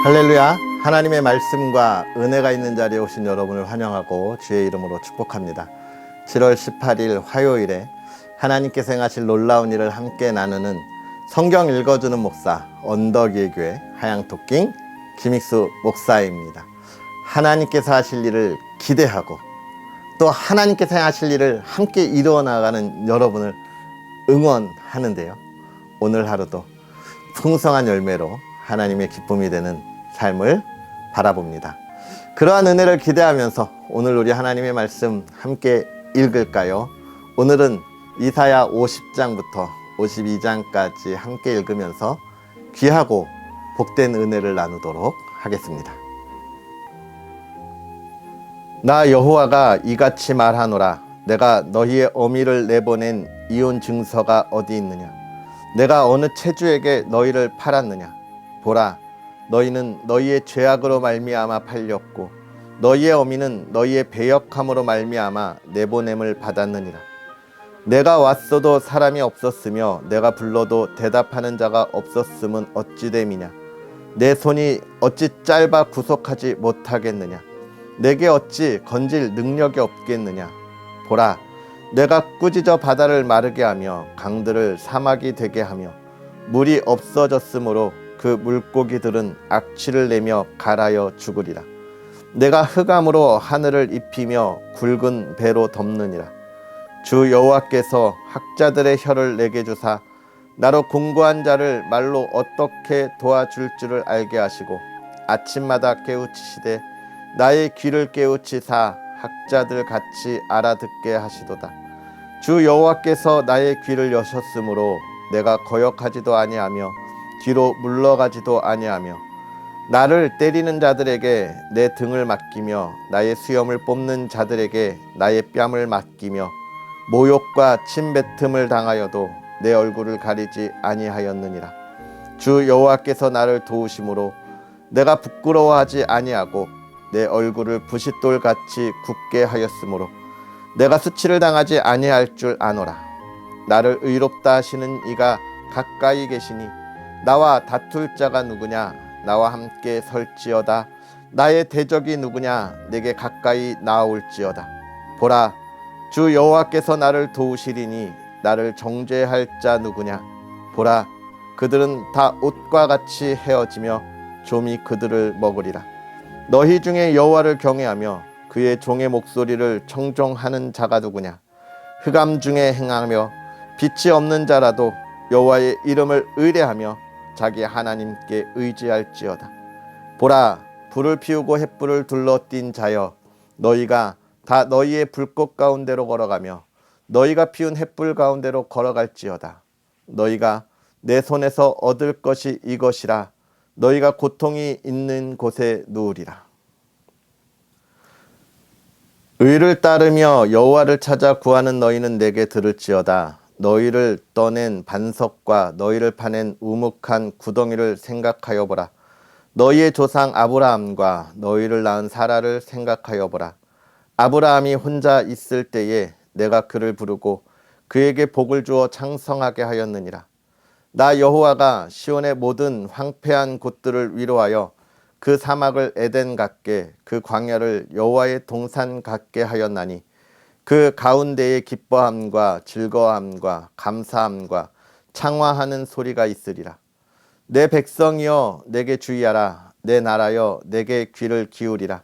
할렐루야. 하나님의 말씀과 은혜가 있는 자리에 오신 여러분을 환영하고 주의 이름으로 축복합니다. 7월 18일 화요일에 하나님께서 행하실 놀라운 일을 함께 나누는 성경 읽어주는 목사 언덕예교회 하양토킹 김익수 목사입니다. 하나님께서 하실 일을 기대하고 또 하나님께서 행하실 일을 함께 이루어 나가는 여러분을 응원하는데요. 오늘 하루도 풍성한 열매로 하나님의 기쁨이 되는 삶을 바라봅니다. 그러한 은혜를 기대하면서 오늘 우리 하나님의 말씀 함께 읽을까요? 오늘은 이사야 50장부터 52장까지 함께 읽으면서 귀하고 복된 은혜를 나누도록 하겠습니다. 나 여호와가 이같이 말하노라. 내가 너희의 어미를 내보낸 이혼 증서가 어디 있느냐? 내가 어느 체주에게 너희를 팔았느냐? 보라, 너희는 너희의 죄악으로 말미암아 팔렸고 너희의 어미는 너희의 배역함으로 말미암아 내보냄을 받았느니라. 내가 왔어도 사람이 없었으며 내가 불러도 대답하는 자가 없었음은 어찌 됨이냐? 내 손이 어찌 짧아 구속하지 못하겠느냐? 내게 어찌 건질 능력이 없겠느냐? 보라, 내가 꾸짖어 바다를 마르게 하며 강들을 사막이 되게 하며 물이 없어졌으므로 그 물고기들은 악취를 내며 갈아여 죽으리라. 내가 흑암으로 하늘을 입히며 굵은 배로 덮느니라. 주 여호와께서 학자들의 혀를 내게 주사 나로 공고한 자를 말로 어떻게 도와줄 줄을 알게 하시고 아침마다 깨우치시되 나의 귀를 깨우치사 학자들 같이 알아듣게 하시도다. 주 여호와께서 나의 귀를 여셨으므로 내가 거역하지도 아니하며 뒤로 물러가지도 아니하며 나를 때리는 자들에게 내 등을 맡기며 나의 수염을 뽑는 자들에게 나의 뺨을 맡기며 모욕과 침뱉음을 당하여도 내 얼굴을 가리지 아니하였느니라. 주 여호와께서 나를 도우심으로 내가 부끄러워하지 아니하고 내 얼굴을 부싯돌같이 굳게 하였으므로 내가 수치를 당하지 아니할 줄 아노라. 나를 의롭다 하시는 이가 가까이 계시니 나와 다툴 자가 누구냐? 나와 함께 설지어다. 나의 대적이 누구냐? 내게 가까이 나아올지어다. 보라, 주 여호와께서 나를 도우시리니 나를 정죄할 자 누구냐? 보라, 그들은 다 옷과 같이 헤어지며 좀이 그들을 먹으리라. 너희 중에 여호와를 경외하며 그의 종의 목소리를 청종하는 자가 누구냐? 흑암 중에 행하며 빛이 없는 자라도 여호와의 이름을 의뢰하며 자기 하나님께 의지할지어다. 보라, 불을 피우고 횃불을 둘러띈 자여, 너희가 다 너희의 불꽃 가운데로 걸어가며 너희가 피운 횃불 가운데로 걸어갈지어다. 너희가 내 손에서 얻을 것이 이것이라. 너희가 고통이 있는 곳에 누우리라. 의를 따르며 여호와를 찾아 구하는 너희는 내게 들을지어다. 너희를 떠낸 반석과 너희를 파낸 우묵한 구덩이를 생각하여 보라. 너희의 조상 아브라함과 너희를 낳은 사라를 생각하여 보라. 아브라함이 혼자 있을 때에 내가 그를 부르고 그에게 복을 주어 창성하게 하였느니라. 나 여호와가 시온의 모든 황폐한 곳들을 위로하여 그 사막을 에덴 같게 그 광야를 여호와의 동산 같게 하였나니 그 가운데에 기뻐함과 즐거움과 감사함과 창화하는 소리가 있으리라. 내 백성이여 내게 주의하라. 내 나라여 내게 귀를 기울이라.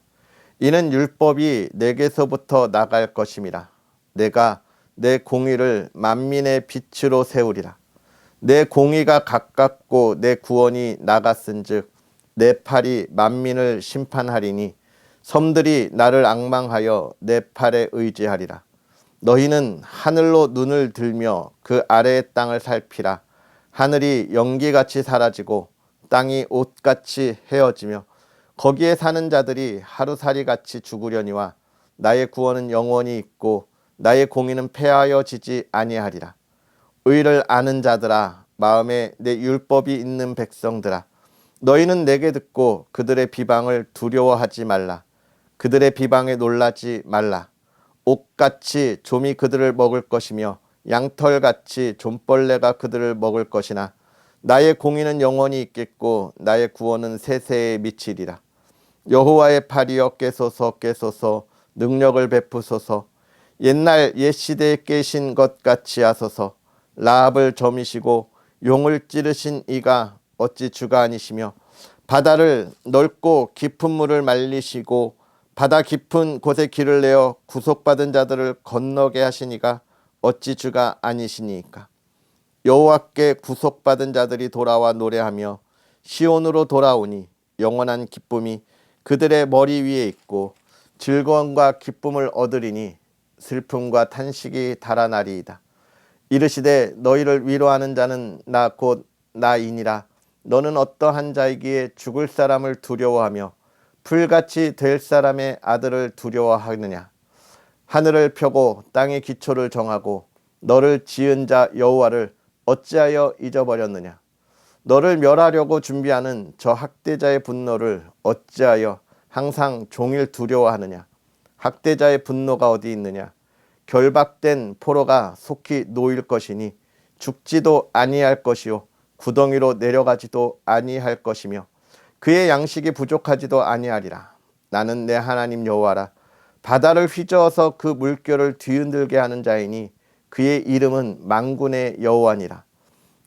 이는 율법이 내게서부터 나갈 것임이라. 내가 내 공의를 만민의 빛으로 세우리라. 내 공의가 가깝고 내 구원이 나갔은즉 내 팔이 만민을 심판하리니 섬들이 나를 앙망하여 내 팔에 의지하리라. 너희는 하늘로 눈을 들며 그 아래의 땅을 살피라. 하늘이 연기같이 사라지고 땅이 옷같이 헤어지며 거기에 사는 자들이 하루살이같이 죽으려니와 나의 구원은 영원히 있고 나의 공의는 패하여지지 아니하리라. 의를 아는 자들아, 마음에 내 율법이 있는 백성들아, 너희는 내게 듣고 그들의 비방을 두려워하지 말라. 그들의 비방에 놀라지 말라. 옥같이 좀이 그들을 먹을 것이며 양털같이 좀벌레가 그들을 먹을 것이나 나의 공의는 영원히 있겠고 나의 구원은 세세에 미치리라. 여호와의 팔이여 깨소서 깨소서 능력을 베푸소서. 옛날 옛 시대에 깨신 것 같이 하소서. 라합을 점이시고 용을 찌르신 이가 어찌 주가 아니시며 바다를 넓고 깊은 물을 말리시고 바다 깊은 곳에 길을 내어 구속받은 자들을 건너게 하시니가 어찌 주가 아니시니까. 여호와께 구속받은 자들이 돌아와 노래하며 시온으로 돌아오니 영원한 기쁨이 그들의 머리 위에 있고 즐거움과 기쁨을 얻으리니 슬픔과 탄식이 달아나리이다. 이르시되 너희를 위로하는 자는 나 곧 나이니라. 너는 어떠한 자이기에 죽을 사람을 두려워하며 풀같이 될 사람의 아들을 두려워하느냐. 하늘을 펴고 땅의 기초를 정하고 너를 지은 자 여호와를 어찌하여 잊어버렸느냐. 너를 멸하려고 준비하는 저 학대자의 분노를 어찌하여 항상 종일 두려워하느냐. 학대자의 분노가 어디 있느냐. 결박된 포로가 속히 놓일 것이니 죽지도 아니할 것이요 구덩이로 내려가지도 아니할 것이며 그의 양식이 부족하지도 아니하리라. 나는 내 하나님 여호와라. 바다를 휘저어서 그 물결을 뒤흔들게 하는 자이니 그의 이름은 만군의 여호와니라.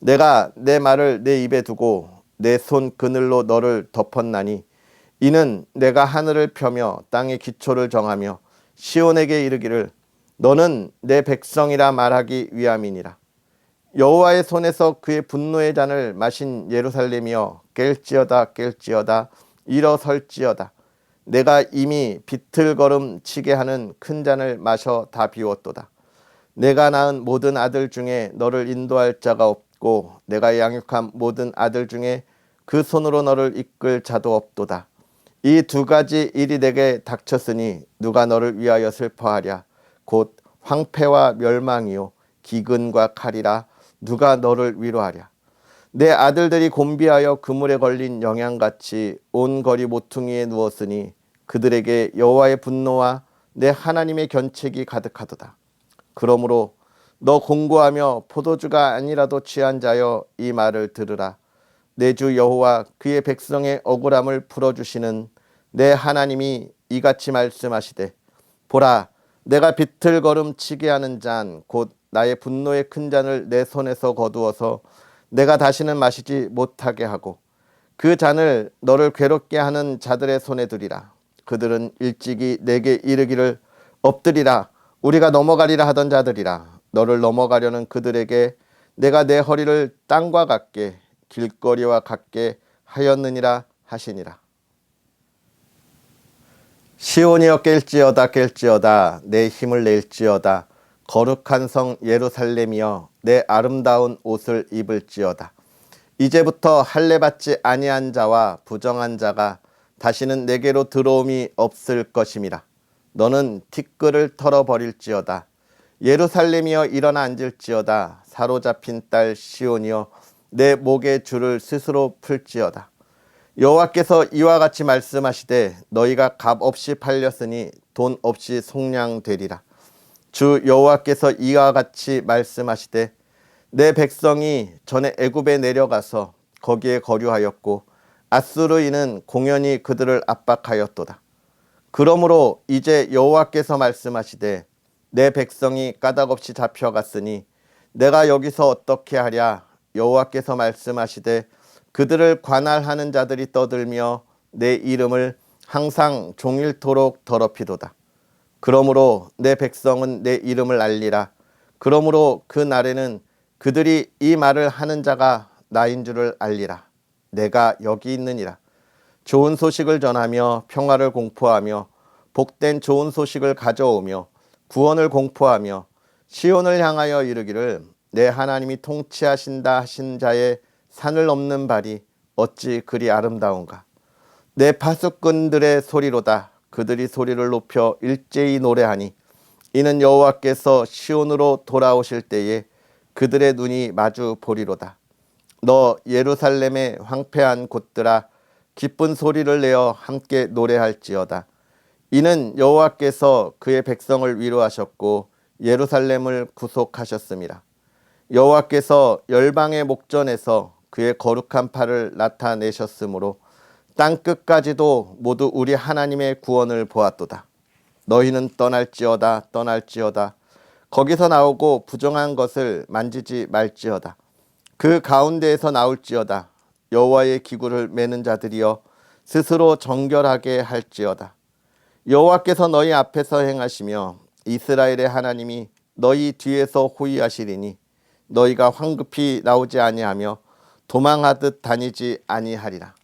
내가 내 말을 내 입에 두고 내 손 그늘로 너를 덮었나니 이는 내가 하늘을 펴며 땅의 기초를 정하며 시온에게 이르기를 너는 내 백성이라 말하기 위함이니라. 여호와의 손에서 그의 분노의 잔을 마신 예루살렘이여 깰지어다 깰지어다 일어설지어다. 내가 이미 비틀걸음 치게 하는 큰 잔을 마셔 다 비웠도다. 내가 낳은 모든 아들 중에 너를 인도할 자가 없고 내가 양육한 모든 아들 중에 그 손으로 너를 이끌 자도 없도다. 이 두 가지 일이 내게 닥쳤으니 누가 너를 위하여 슬퍼하랴. 곧 황폐와 멸망이요 기근과 칼이라. 누가 너를 위로하랴. 내 아들들이 곤비하여 그물에 걸린 영양같이 온 거리 모퉁이에 누웠으니 그들에게 여호와의 분노와 내 하나님의 견책이 가득하도다. 그러므로 너 공고하며 포도주가 아니라도 취한 자여 이 말을 들으라. 내 주 여호와 그의 백성의 억울함을 풀어주시는 내 하나님이 이같이 말씀하시되 보라 내가 비틀걸음 치게 하는 잔 곧 나의 분노의 큰 잔을 내 손에서 거두어서 내가 다시는 마시지 못하게 하고 그 잔을 너를 괴롭게 하는 자들의 손에 두리라. 그들은 일찍이 내게 이르기를 엎드리라 우리가 넘어가리라 하던 자들이라. 너를 넘어가려는 그들에게 내가 내 허리를 땅과 같게 길거리와 같게 하였느니라 하시니라. 시온이여 깰지어다 깰지어다 내 힘을 낼지어다. 거룩한 성 예루살렘이여 내 아름다운 옷을 입을지어다. 이제부터 할례받지 아니한 자와 부정한 자가 다시는 내게로 들어옴이 없을 것임이라. 너는 티끌을 털어버릴지어다. 예루살렘이여 일어나 앉을지어다. 사로잡힌 딸 시온이여 내 목의 줄을 스스로 풀지어다. 여호와께서 이와 같이 말씀하시되 너희가 값 없이 팔렸으니 돈 없이 속량되리라. 주 여호와께서 이와 같이 말씀하시되 내 백성이 전에 애굽에 내려가서 거기에 거류하였고 아수르인은 공연히 그들을 압박하였도다. 그러므로 이제 여호와께서 말씀하시되 내 백성이 까닭없이 잡혀갔으니 내가 여기서 어떻게 하랴. 여호와께서 말씀하시되 그들을 관할하는 자들이 떠들며 내 이름을 항상 종일토록 더럽히도다. 그러므로 내 백성은 내 이름을 알리라. 그러므로 그 날에는 그들이 이 말을 하는 자가 나인 줄을 알리라. 내가 여기 있느니라. 좋은 소식을 전하며 평화를 공포하며 복된 좋은 소식을 가져오며 구원을 공포하며 시온을 향하여 이르기를 내 하나님이 통치하신다 하신 자의 산을 넘는 발이 어찌 그리 아름다운가. 내 파수꾼들의 소리로다. 그들이 소리를 높여 일제히 노래하니 이는 여호와께서 시온으로 돌아오실 때에 그들의 눈이 마주 보리로다. 너 예루살렘의 황폐한 곳들아 기쁜 소리를 내어 함께 노래할지어다. 이는 여호와께서 그의 백성을 위로하셨고 예루살렘을 구속하셨습니다. 여호와께서 열방의 목전에서 그의 거룩한 팔을 나타내셨으므로 땅 끝까지도 모두 우리 하나님의 구원을 보았도다. 너희는 떠날지어다 거기서 나오고 부정한 것을 만지지 말지어다. 그 가운데에서 나올지어다. 여호와의 기구를 매는 자들이여 스스로 정결하게 할지어다. 여호와께서 너희 앞에서 행하시며 이스라엘의 하나님이 너희 뒤에서 호위하시리니 너희가 황급히 나오지 아니하며 도망하듯 다니지 아니하리라.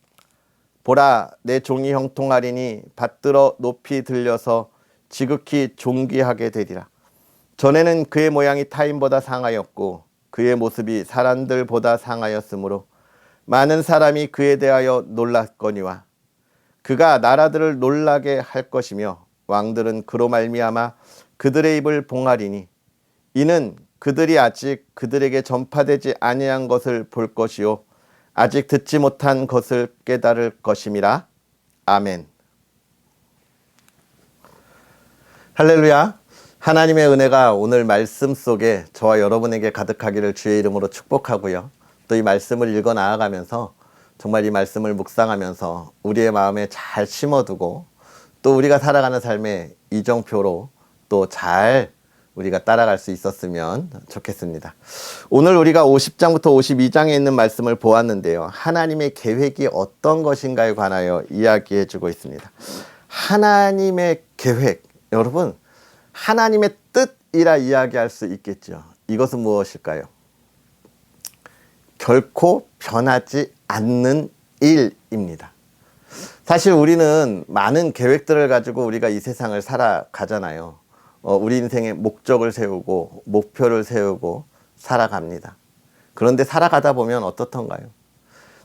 보라, 내 종이 형통하리니 받들어 높이 들려서 지극히 존귀하게 되리라. 전에는 그의 모양이 타인보다 상하였고 그의 모습이 사람들보다 상하였으므로 많은 사람이 그에 대하여 놀랐거니와 그가 나라들을 놀라게 할 것이며 왕들은 그로 말미암아 그들의 입을 봉하리니 이는 그들이 아직 그들에게 전파되지 아니한 것을 볼 것이요 아직 듣지 못한 것을 깨달을 것임이라. 아멘. 할렐루야. 하나님의 은혜가 오늘 말씀 속에 저와 여러분에게 가득하기를 주의 이름으로 축복하고요. 또 이 말씀을 읽어 나아가면서 정말 이 말씀을 묵상하면서 우리의 마음에 잘 심어두고 또 우리가 살아가는 삶의 이정표로 또 잘 우리가 따라갈 수 있었으면 좋겠습니다. 오늘 우리가 50장부터 52장에 있는 말씀을 보았는데요. 하나님의 계획이 어떤 것인가에 관하여 이야기해 주고 있습니다. 하나님의 계획, 여러분, 하나님의 뜻이라 이야기할 수 있겠죠. 이것은 무엇일까요? 결코 변하지 않는 일입니다. 사실 우리는 많은 계획들을 가지고 우리가 이 세상을 살아가잖아요. 우리 인생의 목적을 세우고 목표를 세우고 살아갑니다. 그런데 살아가다 보면 어떻던가요?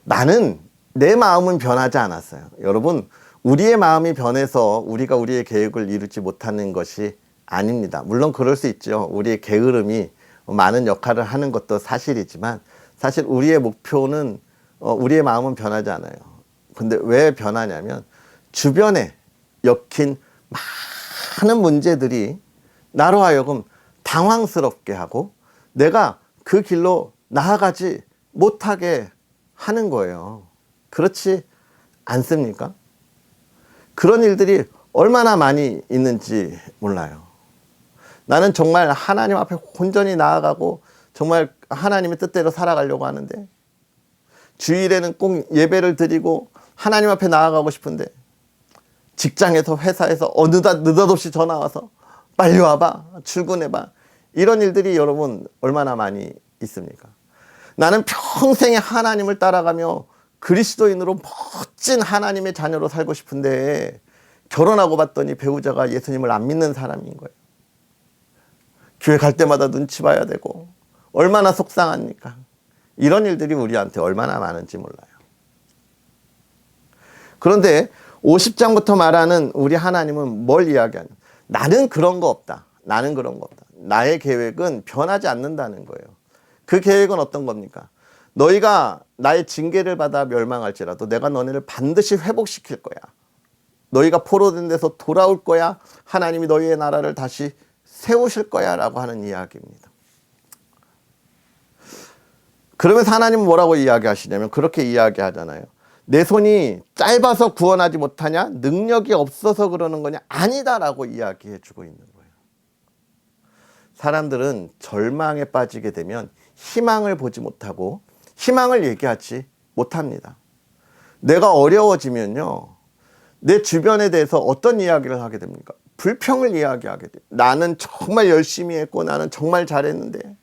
나는 내 마음은 변하지 않았어요. 여러분, 우리의 마음이 변해서 우리가 우리의 계획을 이루지 못하는 것이 아닙니다. 물론 그럴 수 있죠. 우리의 게으름이 많은 역할을 하는 것도 사실이지만 사실 우리의 목표는 우리의 마음은 변하지 않아요. 근데 왜 변하냐면 주변에 엮인 많은 문제들이 나로 하여금 당황스럽게 하고 내가 그 길로 나아가지 못하게 하는 거예요. 그렇지 않습니까? 그런 일들이 얼마나 많이 있는지 몰라요. 나는 정말 하나님 앞에 온전히 나아가고 정말 하나님의 뜻대로 살아가려고 하는데 주일에는 꼭 예배를 드리고 하나님 앞에 나아가고 싶은데 직장에서 회사에서 느닷없이 전화 와서 빨리 와봐, 출근해봐, 이런 일들이 여러분 얼마나 많이 있습니까? 나는 평생에 하나님을 따라가며 그리스도인으로 멋진 하나님의 자녀로 살고 싶은데 결혼하고 봤더니 배우자가 예수님을 안 믿는 사람인 거예요. 교회 갈 때마다 눈치 봐야 되고 얼마나 속상합니까? 이런 일들이 우리한테 얼마나 많은지 몰라요. 그런데 50장부터 말하는 우리 하나님은 뭘 이야기하냐? 나는 그런 거 없다. 나는 그런 거 없다. 나의 계획은 변하지 않는다는 거예요. 그 계획은 어떤 겁니까? 너희가 나의 징계를 받아 멸망할지라도 내가 너네를 반드시 회복시킬 거야. 너희가 포로된 데서 돌아올 거야. 하나님이 너희의 나라를 다시 세우실 거야 라고 하는 이야기입니다. 그러면서 하나님은 뭐라고 이야기하시냐면 그렇게 이야기하잖아요. 내 손이 짧아서 구원하지 못하냐? 능력이 없어서 그러는 거냐? 아니다라고 이야기해 주고 있는 거예요. 사람들은 절망에 빠지게 되면 희망을 보지 못하고 희망을 얘기하지 못합니다. 내가 어려워지면요, 내 주변에 대해서 어떤 이야기를 하게 됩니까? 불평을 이야기하게 돼요. 나는 정말 열심히 했고 나는 정말 잘했는데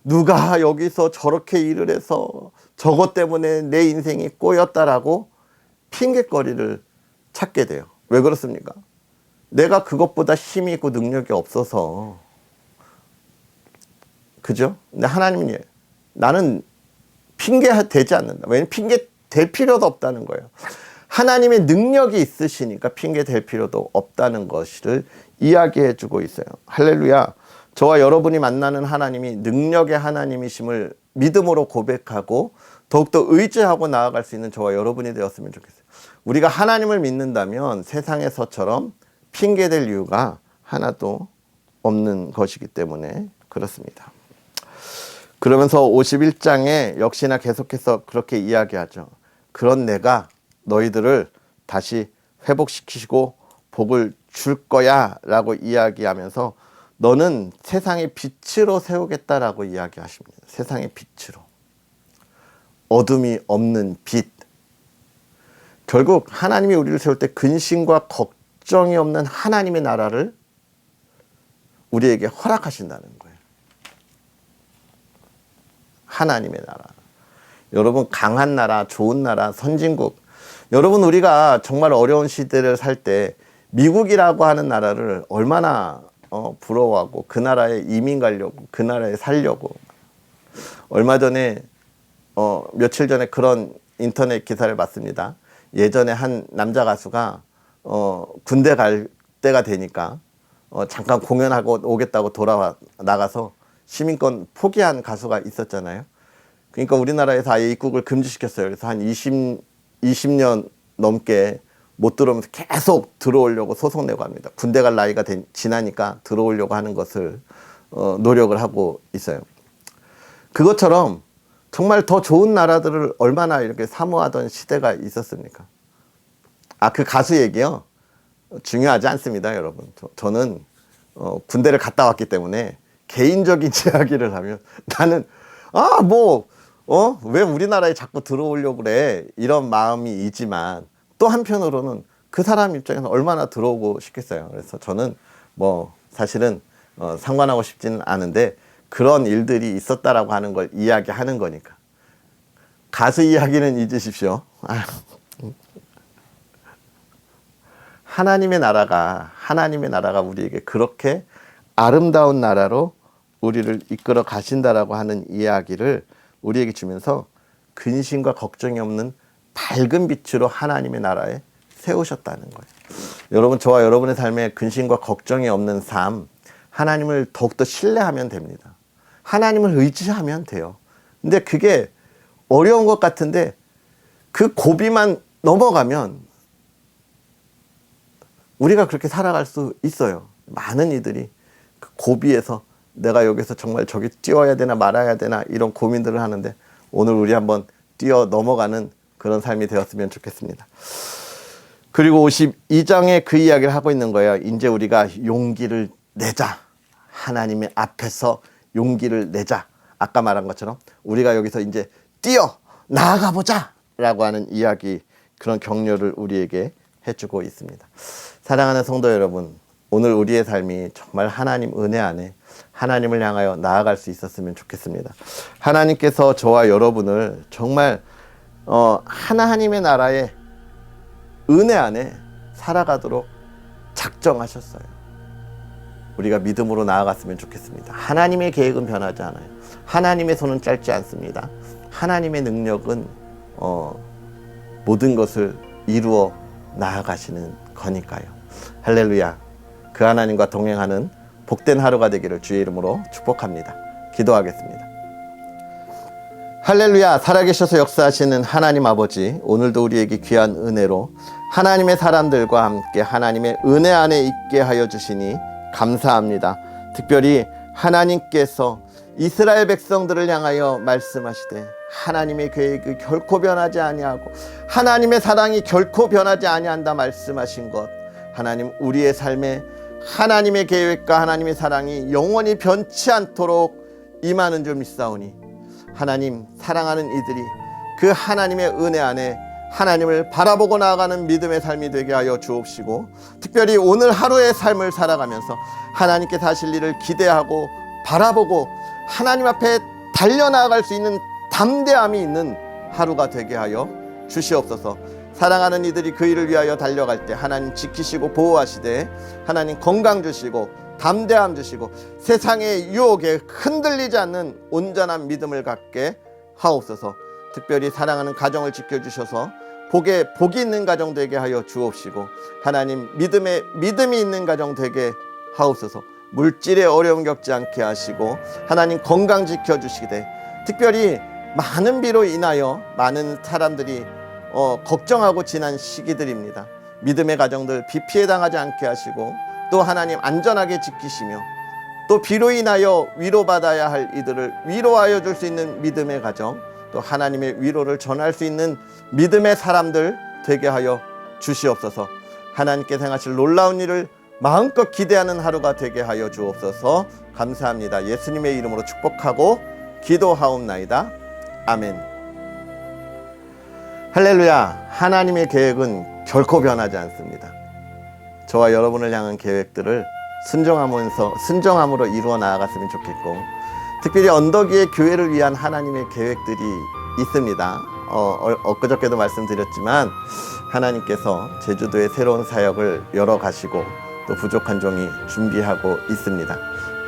누가 여기서 저렇게 일을 해서 저것 때문에 내 인생이 꼬였다라고 핑계거리를 찾게 돼요. 왜 그렇습니까? 내가 그것보다 힘이 있고 능력이 없어서. 그죠? 근데 하나님은 나는 핑계 되지 않는다. 왜냐면 핑계 될 필요도 없다는 거예요. 하나님의 능력이 있으시니까 핑계 될 필요도 없다는 것을 이야기해 주고 있어요. 할렐루야. 저와 여러분이 만나는 하나님이 능력의 하나님이심을 믿음으로 고백하고 더욱더 의지하고 나아갈 수 있는 저와 여러분이 되었으면 좋겠어요. 우리가 하나님을 믿는다면 세상에서처럼 핑계댈 이유가 하나도 없는 것이기 때문에 그렇습니다. 그러면서 51장에 역시나 계속해서 그렇게 이야기하죠. 그런 내가 너희들을 다시 회복시키시고 복을 줄 거야 라고 이야기하면서 너는 세상의 빛으로 세우겠다라고 이야기하십니다. 세상의 빛으로. 어둠이 없는 빛. 결국 하나님이 우리를 세울 때 근심과 걱정이 없는 하나님의 나라를 우리에게 허락하신다는 거예요. 하나님의 나라. 여러분, 강한 나라, 좋은 나라, 선진국. 여러분, 우리가 정말 어려운 시대를 살 때 미국이라고 하는 나라를 얼마나 부러워하고 그 나라에 이민 가려고, 그 나라에 살려고. 얼마 전에 며칠 전에 그런 인터넷 기사를 봤습니다. 예전에 한 남자 가수가 군대 갈 때가 되니까 잠깐 공연하고 오겠다고 나가서 시민권 포기한 가수가 있었잖아요. 그러니까 우리나라에서 아예 입국을 금지시켰어요. 그래서 한 20년 넘게 못 들어오면서 계속 들어오려고 소송 내고 합니다. 군대 갈 나이가 지나니까 들어오려고 하는 것을 노력을 하고 있어요. 그것처럼 정말 더 좋은 나라들을 얼마나 이렇게 사모하던 시대가 있었습니까? 그 가수 얘기요? 중요하지 않습니다, 여러분. 저는 군대를 갔다 왔기 때문에 개인적인 이야기를 하면 나는 왜 우리나라에 자꾸 들어오려고 그래, 이런 마음이 있지만 또 한편으로는 그 사람 입장에서 얼마나 들어오고 싶겠어요. 그래서 저는 사실은 상관하고 싶지는 않은데 그런 일들이 있었다라고 하는 걸 이야기하는 거니까. 가수 이야기는 잊으십시오. 하나님의 나라가 우리에게 그렇게 아름다운 나라로 우리를 이끌어 가신다라고 하는 이야기를 우리에게 주면서 근심과 걱정이 없는 밝은 빛으로 하나님의 나라에 세우셨다는 거예요. 여러분, 저와 여러분의 삶에 근심과 걱정이 없는 삶, 하나님을 더욱더 신뢰하면 됩니다. 하나님을 의지하면 돼요. 근데 그게 어려운 것 같은데 그 고비만 넘어가면 우리가 그렇게 살아갈 수 있어요. 많은 이들이 그 고비에서 내가 여기서 정말 저기 뛰어야 되나 말아야 되나 이런 고민들을 하는데 오늘 우리 한번 뛰어 넘어가는 그런 삶이 되었으면 좋겠습니다. 그리고 52장에 그 이야기를 하고 있는 거예요. 이제 우리가 용기를 내자. 하나님의 앞에서 용기를 내자. 아까 말한 것처럼 우리가 여기서 이제 뛰어 나아가 보자 라고 하는 이야기, 그런 격려를 우리에게 해주고 있습니다. 사랑하는 성도 여러분, 오늘 우리의 삶이 정말 하나님 은혜 안에 하나님을 향하여 나아갈 수 있었으면 좋겠습니다. 하나님께서 저와 여러분을 정말 하나님의 나라의 은혜 안에 살아가도록 작정하셨어요. 우리가 믿음으로 나아갔으면 좋겠습니다. 하나님의 계획은 변하지 않아요. 하나님의 손은 짧지 않습니다. 하나님의 능력은 모든 것을 이루어 나아가시는 거니까요. 할렐루야. 그 하나님과 동행하는 복된 하루가 되기를 주의 이름으로 축복합니다. 기도하겠습니다. 할렐루야. 살아계셔서 역사하시는 하나님 아버지, 오늘도 우리에게 귀한 은혜로 하나님의 사람들과 함께 하나님의 은혜 안에 있게 하여 주시니 감사합니다. 특별히 하나님께서 이스라엘 백성들을 향하여 말씀하시되 하나님의 계획이 결코 변하지 아니하고 하나님의 사랑이 결코 변하지 아니한다 말씀하신 것, 하나님, 우리의 삶에 하나님의 계획과 하나님의 사랑이 영원히 변치 않도록 임하는 줄 믿사오니 하나님, 사랑하는 이들이 그 하나님의 은혜 안에 하나님을 바라보고 나아가는 믿음의 삶이 되게 하여 주옵시고, 특별히 오늘 하루의 삶을 살아가면서 하나님께서 하실 일을 기대하고 바라보고 하나님 앞에 달려나아갈 수 있는 담대함이 있는 하루가 되게 하여 주시옵소서. 사랑하는 이들이 그 일을 위하여 달려갈 때 하나님 지키시고 보호하시되 하나님 건강 주시고 담대함 주시고 세상의 유혹에 흔들리지 않는 온전한 믿음을 갖게 하옵소서. 특별히 사랑하는 가정을 지켜주셔서 복이 있는 가정 되게 하여 주옵시고 하나님, 믿음이 있는 가정 되게 하옵소서. 물질의 어려움 겪지 않게 하시고 하나님 건강 지켜주시되, 특별히 많은 비로 인하여 많은 사람들이 걱정하고 지난 시기들입니다. 믿음의 가정들 비 피해 당하지 않게 하시고 또 하나님 안전하게 지키시며 또 비로 인하여 위로받아야 할 이들을 위로하여 줄 수 있는 믿음의 가정, 또 하나님의 위로를 전할 수 있는 믿음의 사람들 되게 하여 주시옵소서. 하나님께서 행하실 놀라운 일을 마음껏 기대하는 하루가 되게 하여 주옵소서. 감사합니다. 예수님의 이름으로 축복하고 기도하옵나이다. 아멘. 할렐루야. 하나님의 계획은 결코 변하지 않습니다. 저와 여러분을 향한 계획들을 순종함으로 이루어 나아갔으면 좋겠고, 특별히 언덕 위의 교회를 위한 하나님의 계획들이 있습니다. 엊그저께도 말씀드렸지만 하나님께서 제주도의 새로운 사역을 열어가시고 또 부족한 종이 준비하고 있습니다.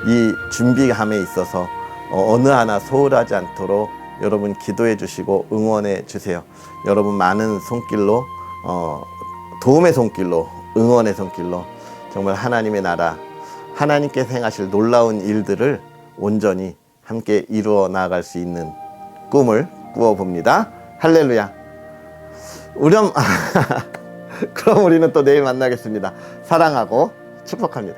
이 준비함에 있어서 어느 하나 소홀하지 않도록 여러분 기도해 주시고 응원해 주세요. 여러분 많은 손길로, 도움의 손길로, 응원의 손길로 정말 하나님의 나라, 하나님께서 행하실 놀라운 일들을 온전히 함께 이루어 나아갈 수 있는 꿈을 꾸어봅니다. 할렐루야. 그럼 우리는 또 내일 만나겠습니다. 사랑하고 축복합니다.